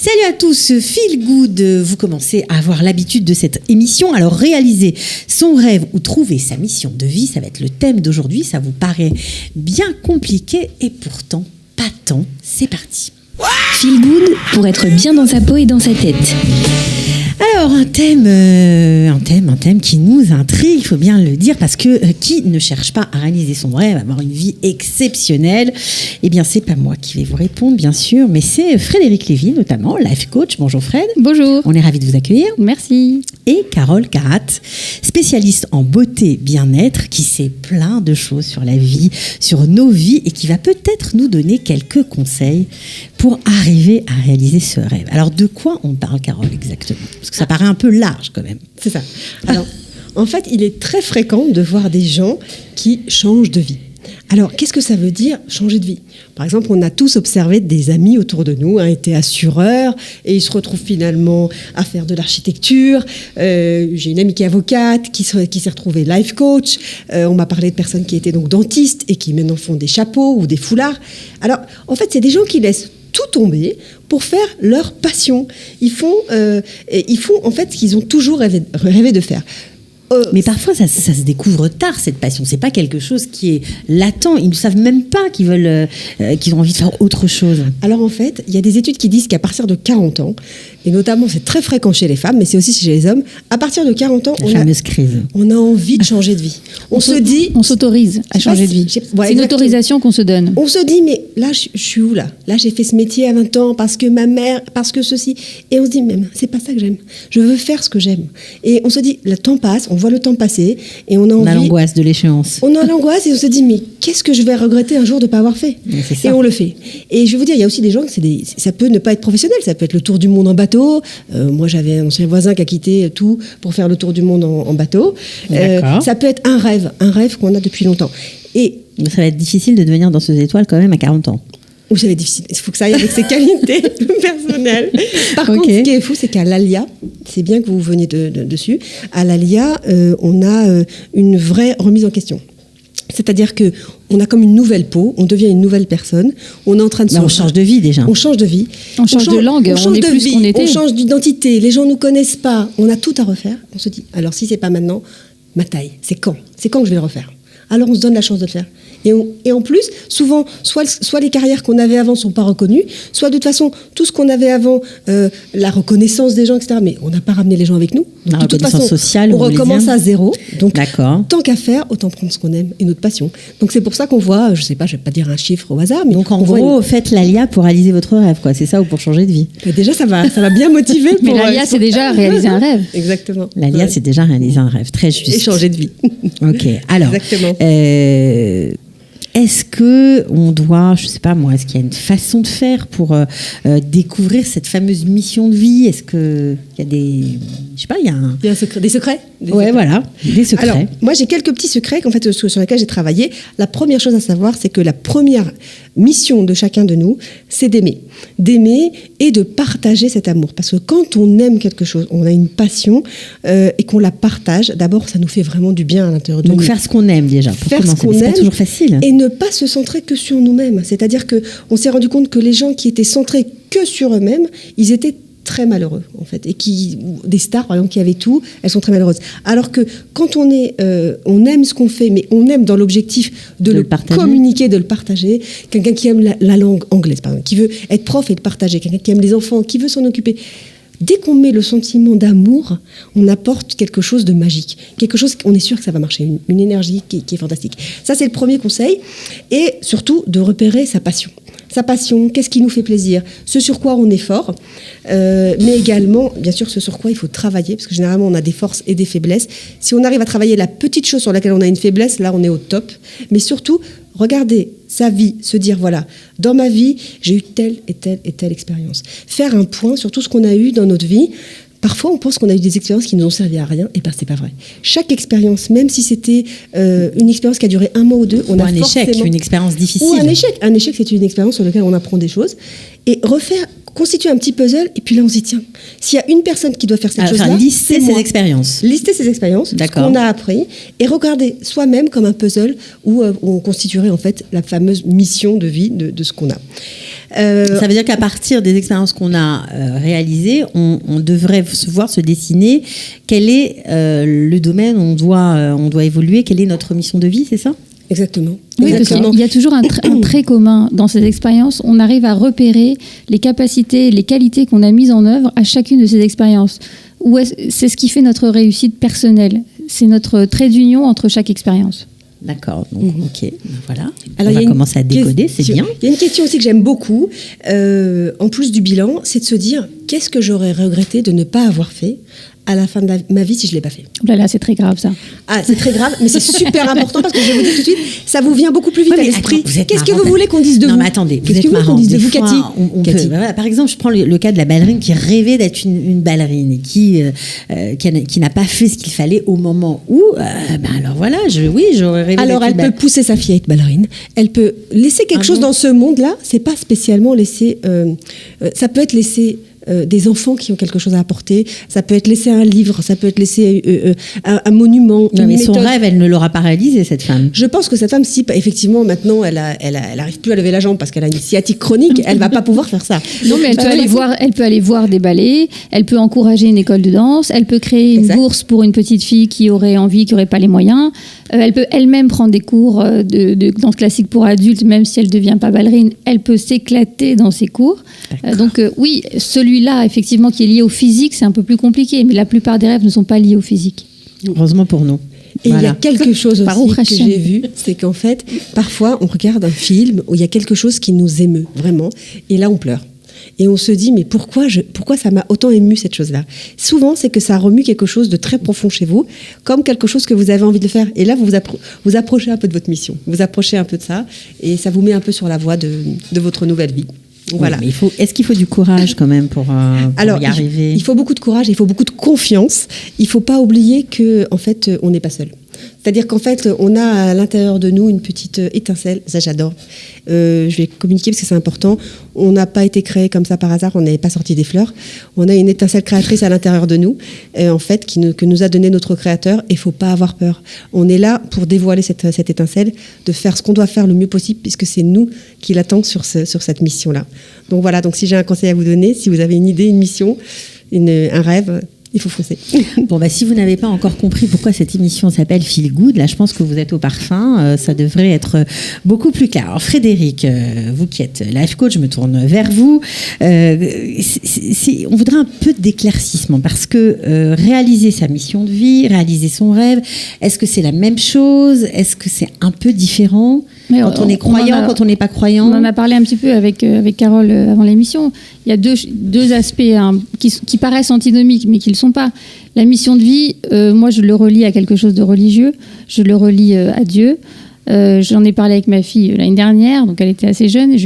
Salut à tous, Feel Good, vous commencez à avoir l'habitude de cette émission. Alors réaliser son rêve ou trouver sa mission de vie, ça va être le thème d'aujourd'hui. Ça vous paraît bien compliqué et pourtant pas tant. C'est parti. Feel Good pour être bien dans sa peau et dans sa tête. Alors un thème qui nous intrigue, il faut bien le dire, parce que qui ne cherche pas à réaliser son rêve, à avoir une vie exceptionnelle? Eh bien c'est pas moi qui vais vous répondre bien sûr, mais c'est Frédéric Lévy notamment, life coach. Bonjour Fred. Bonjour. On est ravis de vous accueillir. Merci. Et Carole Carat, spécialiste en beauté bien-être, qui sait plein de choses sur la vie, sur nos vies, et qui va peut-être nous donner quelques conseils pour arriver à réaliser ce rêve. Alors de quoi on parle, Carole, exactement? Parce que ça paraît un peu large quand même. C'est ça. Alors, en fait, il est très fréquent de voir des gens qui changent de vie. Alors, qu'est-ce que ça veut dire changer de vie? Par exemple, on a tous observé des amis autour de nous, étaient assureurs, et ils se retrouvent finalement à faire de l'architecture. J'ai une amie qui est avocate, qui s'est retrouvée life coach. On m'a parlé de personnes qui étaient donc dentistes et qui maintenant font des chapeaux ou des foulards. Alors, en fait, c'est des gens qui laissent tout tomber pour faire leur passion. Ils font en fait ce qu'ils ont toujours rêvé de faire. Mais parfois, ça se découvre tard, cette passion. C'est pas quelque chose qui est latent. Ils ne savent même pas qu'ils ont envie de faire autre chose. Alors en fait, il y a des études qui disent qu'à partir de 40 ans, et notamment c'est très fréquent chez les femmes, mais c'est aussi chez les hommes, à partir de 40 ans, on a envie de changer de vie. On s'autorise à changer de vie. C'est une autorisation qu'on se donne. On se dit, mais là, je suis où là? Là, j'ai fait ce métier à 20 ans parce que ma mère, parce que ceci. Et on se dit, même, c'est pas ça que j'aime. Je veux faire ce que j'aime. Et on se dit, le temps passe, on voit le temps passer et on a envie. On a l'angoisse de l'échéance. On a l'angoisse et on se dit, mais qu'est-ce que je vais regretter un jour de ne pas avoir fait? Et on le fait. Et je vais vous dire, il y a aussi des gens, ça peut ne pas être professionnel, ça peut être le tour du monde en bateau. Moi, j'avais un ancien voisin qui a quitté tout pour faire le tour du monde en bateau. Ça peut être un rêve qu'on a depuis longtemps. Et ça va être difficile de devenir danseuse étoile quand même à 40 ans. Ou ça va être difficile. Il faut que ça aille avec ses qualités personnelles. Par contre, ce qui est fou, c'est qu'à l'ALIA, c'est bien que vous veniez dessus, à l'ALIA, on a une vraie remise en question. C'est-à-dire qu'on a comme une nouvelle peau, on devient une nouvelle personne, on est en train de on change de vie déjà. On change de vie. On change de langue, on est plus ce qu'on était. On change d'identité, les gens ne nous connaissent pas, on a tout à refaire. On se dit, alors si c'est pas maintenant, ma taille, c'est quand? C'est quand que je vais le refaire? Alors on se donne la chance de le faire. Et en plus, souvent, soit les carrières qu'on avait avant ne sont pas reconnues, soit de toute façon, tout ce qu'on avait avant, la reconnaissance des gens, etc., mais on n'a pas ramené les gens avec nous. Donc, de toute façon, sociale, on recommence à zéro. Donc, tant qu'à faire, autant prendre ce qu'on aime et notre passion. Donc c'est pour ça qu'on voit, je sais pas, je vais pas dire un chiffre au hasard, mais donc en gros, faites l'ALIA pour réaliser votre rêve, quoi. C'est ça, ou pour changer de vie. Mais déjà, ça va bien motiver. Mais l'ALIA, c'est déjà réaliser un rêve. Exactement. L'ALIA, c'est déjà réaliser un rêve, très juste. Et changer de vie. Ok. Alors. Exactement. Est-ce que on doit, je sais pas moi, est-ce qu'il y a une façon de faire pour découvrir cette fameuse mission de vie? Est-ce que il y a il y a des secrets? Voilà, des secrets. Alors, moi j'ai quelques petits secrets sur lesquels j'ai travaillé. La première chose à savoir, c'est que la première mission de chacun de nous, c'est d'aimer et de partager cet amour. Parce que quand on aime quelque chose, on a une passion et qu'on la partage, d'abord ça nous fait vraiment du bien à l'intérieur de nous. Donc faire ce qu'on aime déjà. Faire ce qu'on aime, c'est pas toujours facile. Et ne pas se centrer que sur nous-mêmes. C'est-à-dire qu'on s'est rendu compte que les gens qui étaient centrés que sur eux-mêmes, ils étaient très malheureux en fait, et des stars par exemple qui avaient tout, elles sont très malheureuses. Alors que quand on aime ce qu'on fait, mais on aime dans l'objectif de le communiquer, de le partager. Quelqu'un qui aime la langue anglaise, par exemple, qui veut être prof et le partager. Quelqu'un qui aime les enfants, qui veut s'en occuper. Dès qu'on met le sentiment d'amour, on apporte quelque chose de magique, quelque chose on est sûr que ça va marcher, une énergie qui est fantastique. Ça c'est le premier conseil, et surtout de repérer sa passion. Sa passion, qu'est-ce qui nous fait plaisir, ce sur quoi on est fort, mais également, bien sûr, ce sur quoi il faut travailler, parce que généralement, on a des forces et des faiblesses. Si on arrive à travailler la petite chose sur laquelle on a une faiblesse, là, on est au top. Mais surtout, regarder sa vie, se dire, voilà, dans ma vie, j'ai eu telle et telle et telle expérience. Faire un point sur tout ce qu'on a eu dans notre vie. Parfois, on pense qu'on a eu des expériences qui ne nous ont servi à rien, et bien, c'est pas vrai. Chaque expérience, même si c'était une expérience qui a duré un mois ou deux, on a forcément... échec, une expérience difficile. Ou un échec. Un échec, c'est une expérience sur laquelle on apprend des choses. Et constituer un petit puzzle, et puis là, on se dit, tiens, s'il y a une personne qui doit faire cette chose-là, lister ses expériences. Lister ses expériences, ce qu'on a appris, et regarder soi-même comme un puzzle où on constituerait en fait la fameuse mission de vie de ce qu'on a. Ça veut dire qu'à partir des expériences qu'on a réalisées, on devrait voir se dessiner quel est le domaine où on doit évoluer, quelle est notre mission de vie, c'est ça ? Exactement. Oui, parce qu'il y a toujours un trait commun dans ces expériences. On arrive à repérer les capacités, les qualités qu'on a mises en œuvre à chacune de ces expériences. C'est ce qui fait notre réussite personnelle. C'est notre trait d'union entre chaque expérience. D'accord, donc ok, voilà. Alors, on va commencer à décoder, c'est bien. Il y a une question aussi que j'aime beaucoup, en plus du bilan, c'est de se dire qu'est-ce que j'aurais regretté de ne pas avoir fait à la fin de ma vie si je ne l'ai pas fait. Là, c'est très grave ça. Ah, c'est très grave, mais c'est super important parce que je vais vous dire tout de suite, ça vous vient beaucoup plus vite à l'esprit. Qu'est-ce que vous voulez qu'on dise de vous ? Non, mais attendez, qu'est-ce que vous voulez qu'on dise de vous, Cathy ? Cathy. Voilà, par exemple, je prends le cas de la ballerine qui rêvait d'être une ballerine et qui n'a pas fait ce qu'il fallait au moment où. Alors voilà, j'aurais rêvé. Alors elle peut pousser sa fille à être ballerine. Elle peut laisser quelque chose dans ce monde-là. C'est pas spécialement laisser. Ça peut être laisser. Des enfants qui ont quelque chose à apporter, ça peut être laisser un livre, ça peut être laisser un monument. Non, mais son rêve, elle ne l'aura pas réalisé, cette femme. Je pense que cette femme, si effectivement maintenant elle arrive plus à lever la jambe parce qu'elle a une sciatique chronique, elle va pas pouvoir faire ça. Non, mais elle peut aller voir des ballets, elle peut encourager une école de danse, elle peut créer une bourse pour une petite fille qui aurait envie, qui aurait pas les moyens. Elle peut elle-même prendre des cours de danse classique pour adultes, même si elle devient pas ballerine. Elle peut s'éclater dans ses cours. Donc oui, celui-là, effectivement, qui est lié au physique, c'est un peu plus compliqué, mais la plupart des rêves ne sont pas liés au physique. Heureusement pour nous. Et il y a quelque chose aussi que j'ai vu, c'est qu'en fait, parfois, on regarde un film où il y a quelque chose qui nous émeut, vraiment, et là, on pleure. Et on se dit, mais pourquoi ça m'a autant ému, cette chose-là ? Souvent, c'est que ça remue quelque chose de très profond chez vous, comme quelque chose que vous avez envie de faire. Et là, vous approchez un peu de votre mission, vous approchez un peu de ça, et ça vous met un peu sur la voie de votre nouvelle vie. Voilà. Oui, mais est-ce qu'il faut du courage quand même pour y arriver ? Il faut beaucoup de courage, il faut beaucoup de confiance. Il ne faut pas oublier qu'en fait, on n'est pas seul. C'est-à-dire qu'en fait, on a à l'intérieur de nous une petite étincelle. Ça, j'adore. Je vais communiquer parce que c'est important. On n'a pas été créé comme ça par hasard. On n'est pas sorti des fleurs. On a une étincelle créatrice à l'intérieur de nous, en fait, que nous a donné notre créateur. Et il ne faut pas avoir peur. On est là pour dévoiler cette étincelle, de faire ce qu'on doit faire le mieux possible, puisque c'est nous qui l'attendons sur cette mission-là. Donc voilà. Donc si j'ai un conseil à vous donner, si vous avez une idée, une mission, un rêve, il faut foncer. Bon, si vous n'avez pas encore compris pourquoi cette émission s'appelle Feel Good, là, je pense que vous êtes au parfum. Ça devrait être beaucoup plus clair. Alors, Frédéric, vous qui êtes life coach, je me tourne vers vous. On voudrait un peu d'éclaircissement parce que réaliser sa mission de vie, réaliser son rêve, est-ce que c'est la même chose ? Est-ce que c'est un peu différent ? Quand on est croyant, quand on n'est pas croyant. On en a parlé un petit peu avec Carole avant l'émission. Il y a deux aspects qui paraissent antinomiques, mais qui ne le sont pas. La mission de vie, moi, je le relie à quelque chose de religieux. Je le relie à Dieu. J'en ai parlé avec ma fille l'année dernière, donc elle était assez jeune.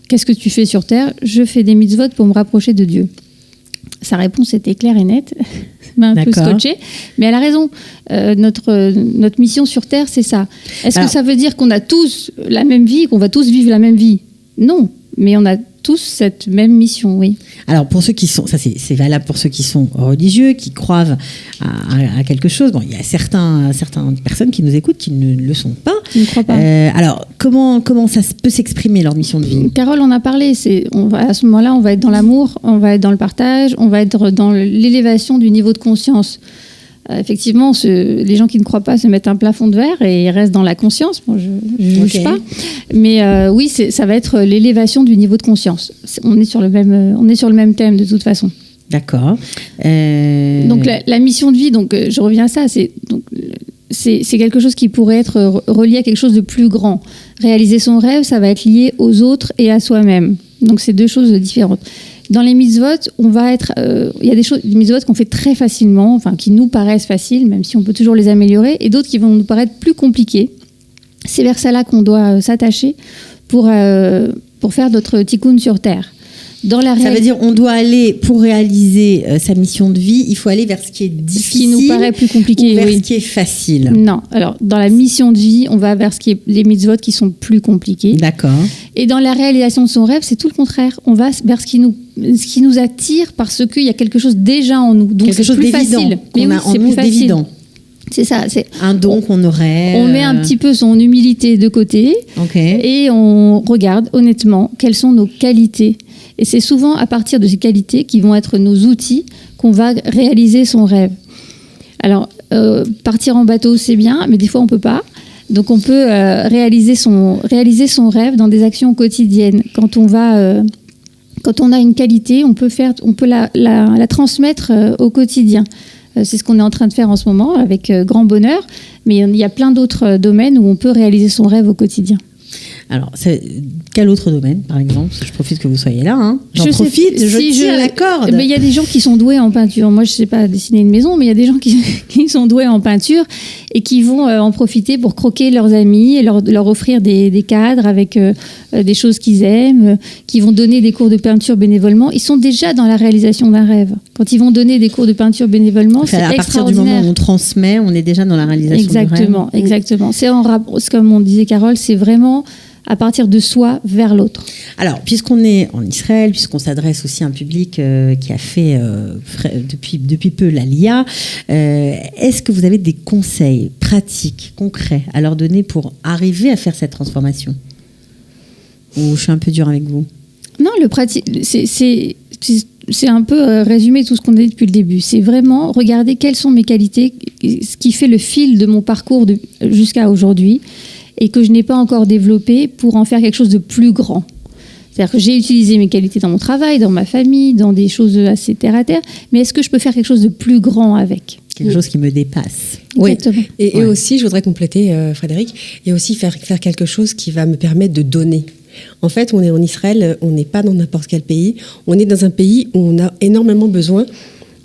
Qu'est-ce que tu fais sur Terre ? Je fais des mitzvot pour me rapprocher de Dieu. Sa réponse était claire et nette. Ça m'a un peu scotché. Mais elle a raison. Notre mission sur Terre, c'est ça. Est-ce que ça veut dire qu'on a tous la même vie, qu'on va tous vivre la même vie ? Non. Mais on a tous cette même mission, oui. Alors, pour ceux qui sont... Ça, c'est valable pour ceux qui sont religieux, qui croient à quelque chose. Bon, il y a certaines personnes qui nous écoutent qui ne le sont pas. Qui ne croient pas. Alors, comment ça peut s'exprimer, leur mission de vie ? Carole en a parlé. À ce moment-là, on va être dans l'amour, on va être dans le partage, on va être dans l'élévation du niveau de conscience. Effectivement, les gens qui ne croient pas se mettent un plafond de verre et ils restent dans la conscience. Bon, je ne juge pas. Mais oui, ça va être l'élévation du niveau de conscience. On est sur le même thème de toute façon. D'accord. Donc la mission de vie, je reviens à ça, c'est quelque chose qui pourrait être relié à quelque chose de plus grand. Réaliser son rêve, ça va être lié aux autres et à soi-même. Donc c'est deux choses différentes. Dans les mitzvot, il y a des mitzvot qu'on fait très facilement, enfin qui nous paraissent faciles, même si on peut toujours les améliorer, et d'autres qui vont nous paraître plus compliqués. C'est vers ça là qu'on doit s'attacher pour faire notre tikkun sur Terre. Ça veut dire on doit aller, pour réaliser sa mission de vie, il faut aller vers ce qui est difficile, ce qui nous paraît plus compliqué, ou vers ce qui est facile. Non, alors dans la mission de vie, on va vers les mitzvot qui sont plus compliqués. D'accord. Et dans la réalisation de son rêve, c'est tout le contraire. On va vers ce qui nous attire parce qu'il y a quelque chose déjà en nous. Donc quelque chose plus d'évident facile. qu'on a en nous d'évident. C'est ça. C'est un don qu'on aurait. On met un petit peu son humilité de côté et on regarde honnêtement quelles sont nos qualités. Et c'est souvent à partir de ces qualités qui vont être nos outils qu'on va réaliser son rêve. Alors, partir en bateau, c'est bien, mais des fois, on ne peut pas. Donc, on peut réaliser son rêve dans des actions quotidiennes. Quand on a une qualité, on peut la transmettre au quotidien. C'est ce qu'on est en train de faire en ce moment avec grand bonheur. Mais il y a plein d'autres domaines où on peut réaliser son rêve au quotidien. Alors, quel autre domaine, par exemple? Je profite que vous soyez là. Hein. Je tire la corde. Il y a des gens qui sont doués en peinture. Moi, je ne sais pas dessiner une maison, mais il y a des gens qui sont doués en peinture et qui vont en profiter pour croquer leurs amis et leur offrir des cadres avec des choses qu'ils aiment, qui vont donner des cours de peinture bénévolement. Ils sont déjà dans la réalisation d'un rêve. Quand ils vont donner des cours de peinture bénévolement, c'est extraordinaire. À partir du moment où on transmet, on est déjà dans la réalisation du rêve. Exactement. C'est comme on disait, Carole, c'est vraiment à partir de soi vers l'autre. Alors, puisqu'on est en Israël, puisqu'on s'adresse aussi à un public qui a fait depuis peu l'Aliyah, est-ce que vous avez des conseils pratiques, concrets à leur donner pour arriver à faire cette transformation? Ou je suis un peu dure avec vous? Non, le pratique, c'est un peu résumer tout ce qu'on a dit depuis le début. C'est vraiment regarder quelles sont mes qualités, ce qui fait le fil de mon parcours jusqu'à aujourd'hui, et que je n'ai pas encore développé pour en faire quelque chose de plus grand. C'est-à-dire que j'ai utilisé mes qualités dans mon travail, dans ma famille, dans des choses assez terre-à-terre, mais est-ce que je peux faire quelque chose de plus grand avec? Quelque chose qui me dépasse. Oui, et aussi, je voudrais compléter, Frédéric, et aussi faire quelque chose qui va me permettre de donner. En fait, on est en Israël, on n'est pas dans n'importe quel pays, on est dans un pays où on a énormément besoin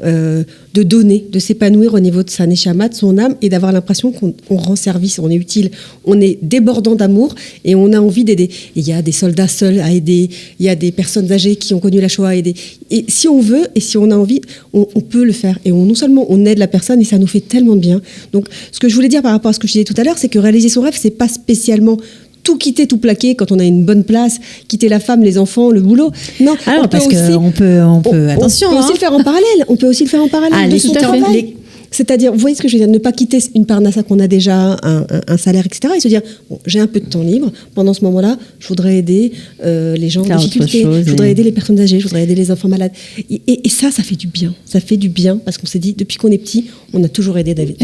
de donner, de s'épanouir au niveau de sa neshama, de son âme, et d'avoir l'impression qu'on rend service, on est utile, on est débordant d'amour et on a envie d'aider. Il y a des soldats seuls à aider, il y a des personnes âgées qui ont connu la Shoah à aider. Et si on veut et si on a envie, on peut le faire. Et non seulement on aide la personne et ça nous fait tellement de bien. Donc, ce que je voulais dire par rapport à ce que je disais tout à l'heure, c'est que réaliser son rêve, c'est pas spécialement tout quitter, tout plaquer quand on a une bonne place, quitter la femme, les enfants, le boulot. Non, alors parce qu'on peut, attention. On peut aussi le faire en parallèle. On peut aussi le faire en parallèle de son travail. C'est-à-dire, vous voyez ce que je veux dire, ne pas quitter une parnassa qu'on a déjà, un salaire, etc. Et se dire, bon, j'ai un peu de temps libre. Pendant ce moment-là, je voudrais aider les gens en difficulté. Je voudrais aider les personnes âgées. Je voudrais aider les enfants malades. Et ça fait du bien. Ça fait du bien parce qu'on s'est dit, depuis qu'on est petit, on a toujours aidé d'aider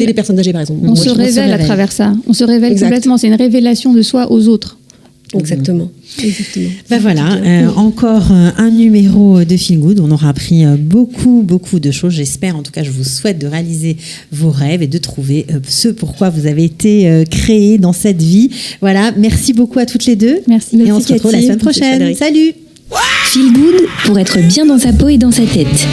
les personnes âgées, par exemple. On se révèle à travers ça. On se révèle complètement. C'est une révélation de soi aux autres. Exactement. Ben voilà, encore un numéro de Feel Good. On aura appris beaucoup de choses. J'espère, en tout cas, je vous souhaite de réaliser vos rêves et de trouver ce pourquoi vous avez été créés dans cette vie. Voilà, merci beaucoup à toutes les deux. Merci. Et on se retrouve la semaine prochaine. Salut. Feel Good pour être bien dans sa peau et dans sa tête.